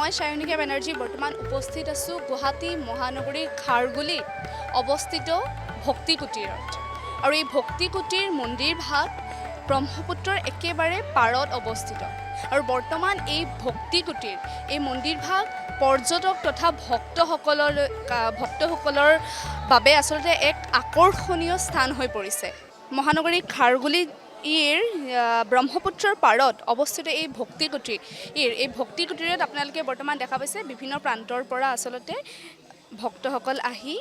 মই সায়নিকা বেনাৰ্জী বৰ্তমান উপস্থিত আছোঁ গুৱাহাটী মহানগৰীৰ খাৰগুলিত অৱস্থিত ভক্তি কুটীৰত আৰু এই ভক্তি কুটীৰ মন্দিৰ ভাগ ব্ৰহ্মপুত্ৰৰ একেবাৰে পাৰত অৱস্থিত আৰু বৰ্তমান এই ভক্তি কুটীৰ এই মন্দিৰ ভাগ পৰ্যটক তথা ভক্তসকলৰ বাবে আচলতে এক আকৰ্ষণীয় স্থান হৈ পৰিছে। মহানগৰীৰ খাৰগুলিত ব্ৰহ্মপুত্ৰৰ পাৰত অৱস্থিত এই ভক্তি কুটীৰত আপোনালোকে বৰ্তমান দেখা পাইছে বিভিন্ন প্ৰান্তৰ পৰা আচলতে ভক্তসকল আহি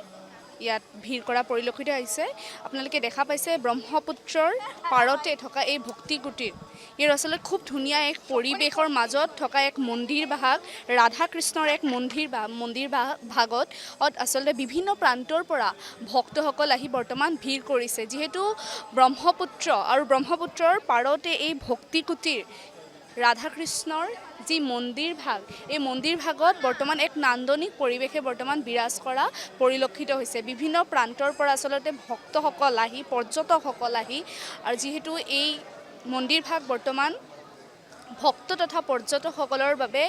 ইয়াত ভিৰ কৰা পৰিলক্ষিত হৈছে। আপোনালোকে দেখা পাইছে ব্ৰহ্মপুত্ৰৰ পাৰতে থকা এই ভক্তি কুটীৰ ইয়াৰ আচলতে খুব ধুনীয়া এক পৰিৱেশৰ মাজত থকা এক মন্দিৰ ভাগ ৰাধা কৃষ্ণৰ এক মন্দিৰ ভাগত আচলতে বিভিন্ন প্ৰান্তৰ পৰা ভক্তসকল আহি বৰ্তমান ভিৰ কৰিছে। যিহেতু ব্ৰহ্মপুত্ৰ আৰু ব্ৰহ্মপুত্ৰৰ পাৰতে এই ভক্তি কুটীৰ ৰাধা কৃষ্ণৰ যি মন্দিৰ ভাগ এই মন্দিৰ ভাগত বৰ্তমান এক নান্দনিক পৰিৱেশে বৰ্তমান বিৰাজ কৰা পৰিলক্ষিত হৈছে। বিভিন্ন প্ৰান্তৰ পৰা আচলতে ভক্তসকল আহি পৰ্যটকসকল আহি আৰু যিহেতু এই মন্দিৰ ভাগ বৰ্তমান ভক্ত তথা পৰ্যটকসকলৰ বাবে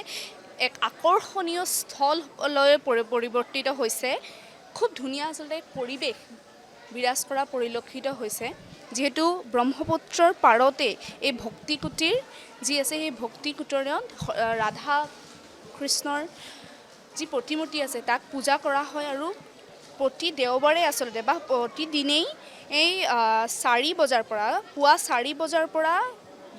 এক আকৰ্ষণীয় স্থললৈ পৰিৱৰ্তিত হৈছে। খুব ধুনীয়া আচলতে এক পৰিৱেশ বিৰাজ কৰা পৰিলক্ষিত হৈছে। যিহেতু ব্ৰহ্মপুত্ৰৰ পাৰতে এই ভক্তি কুটীৰ যি আছে সেই ভক্তি কুটীৰত ৰাধা কৃষ্ণৰ যি প্ৰতিমূৰ্তি আছে তাক পূজা কৰা হয় আৰু প্ৰতি দেওবাৰে আচলতে বা প্ৰতিদিনেই এই 4 বজাৰ পৰা পুৱা 4 বজাৰ পৰা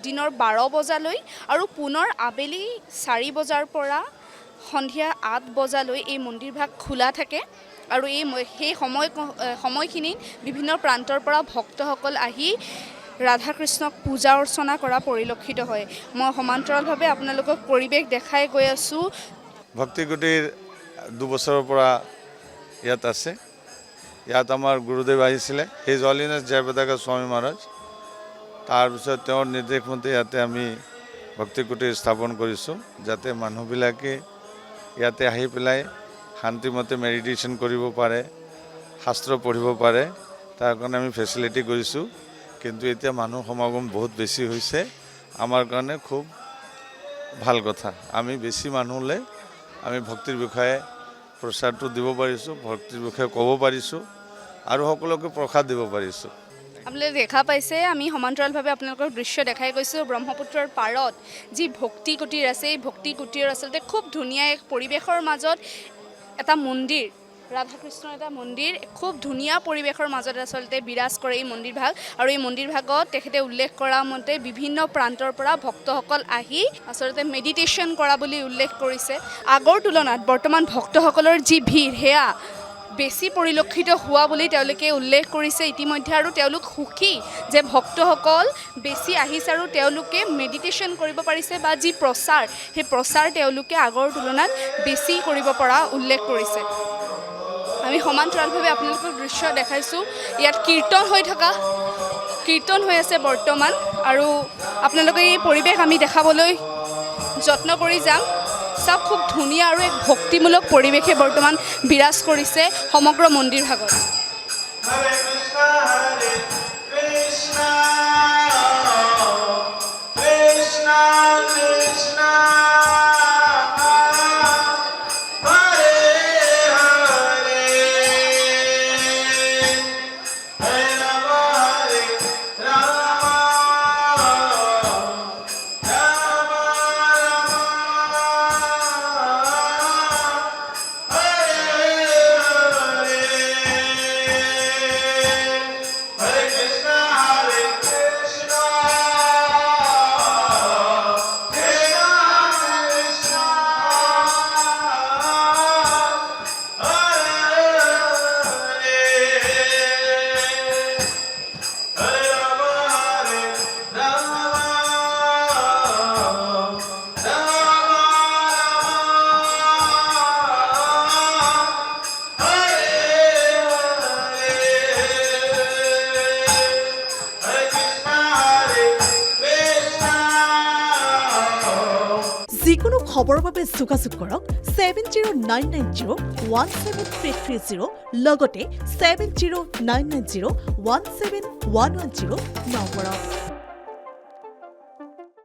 দিনৰ 12 বজালৈ আৰু পুনৰ আবেলি 4 বজাৰ পৰা সন্ধিয়া 8 বজালৈ এই মন্দিৰ ভাগ খোলা থাকে আৰু সেই সময়খিনিত বিভিন্ন প্ৰান্তৰ পৰা ভক্তসকল আহি ৰাধা কৃষ্ণক পূজা অৰ্চনা কৰা পৰিলক্ষিত হয়। মই সমান্তৰালভাৱে আপোনালোকক পৰিৱেশ দেখাই গৈ আছোঁ। ভক্তি কুটীৰ 2 বছৰৰ পৰা ইয়াত আছে। ইয়াত আমাৰ গুৰুদেৱ আহিছিলে হিজ হলিনেছ জয়প্ৰতাকা স্বামী মহাৰাজ। তাৰপিছত তেওঁৰ নিৰ্দেশ মতে ইয়াতে আমি ভক্তি কুটীৰ স্থাপন কৰিছোঁ যাতে মানুহবিলাকে ইয়াতে আহি পেলাই শান্তিমতে মেডিটেশ্যন কৰিব পাৰে, শাস্ত্ৰ পঢ়িব পাৰে, তাৰ কাৰণে আমি ফেচিলিটি কৰিছোঁ। কিন্তু এতিয়া মানুহ সমাগম বহুত বেছি হৈছে, আমাৰ কাৰণে খুব ভাল কথা। আমি বেছি মানুহলৈ আমি ভক্তিৰ বিষয়ে প্ৰচাৰটো দিব পাৰিছোঁ, ভক্তিৰ বিষয়ে ক'ব পাৰিছোঁ আৰু সকলোকে প্ৰসাদ দিব পাৰিছোঁ। আপোনালোকে দেখা পাইছে আমি সমান্তৰালভাৱে আপোনালোকৰ দৃশ্য দেখাই গৈছোঁ। ব্ৰহ্মপুত্ৰৰ পাৰত যি ভক্তি কুটীৰ আছে এই ভক্তি কুটীৰ আচলতে খুব ধুনীয়া এক পৰিৱেশৰ মাজত এটা মন্দিৰ ৰাধা কৃষ্ণৰ এটা মন্দিৰ খুব ধুনীয়া পৰিৱেশৰ মাজত আচলতে বিৰাজ কৰে এই মন্দিৰ ভাগ আৰু এই মন্দিৰ ভাগত তেখেতে উল্লেখ কৰা মতে বিভিন্ন প্ৰান্তৰ পৰা ভক্তসকল আহি আচলতে মেডিটেশ্যন কৰা বুলি উল্লেখ কৰিছে। আগৰ তুলনাত বৰ্তমান ভক্তসকলৰ যি ভিৰ সেয়া বেছি পৰিলক্ষিত হোৱা বুলি তেওঁলোকে উল্লেখ কৰিছে ইতিমধ্যে আৰু তেওঁলোক সুখী যে ভক্তসকল বেছি আহিছে আৰু তেওঁলোকে মেডিটেশ্যন কৰিব পাৰিছে বা যি প্ৰচাৰ সেই প্ৰচাৰ তেওঁলোকে আগৰ তুলনাত বেছি কৰিব পৰা উল্লেখ কৰিছে। আমি সমান্তৰালভাৱে আপোনালোকক দৃশ্য দেখাইছোঁ। ইয়াত কীৰ্তন হৈ আছে বৰ্তমান আৰু আপোনালোকে এই পৰিৱেশ আমি দেখাবলৈ যত্ন কৰি যাম। চাওক খুব ধুনীয়া আৰু এক ভক্তিমূলক পৰিৱেশে বৰ্তমান বিৰাজ কৰিছে সমগ্ৰ মন্দিৰ ভাগত। যিকোনো খবৰৰ বাবে যোগাযোগ কৰক 7099017330 লগতে 7099017110 নম্বৰত।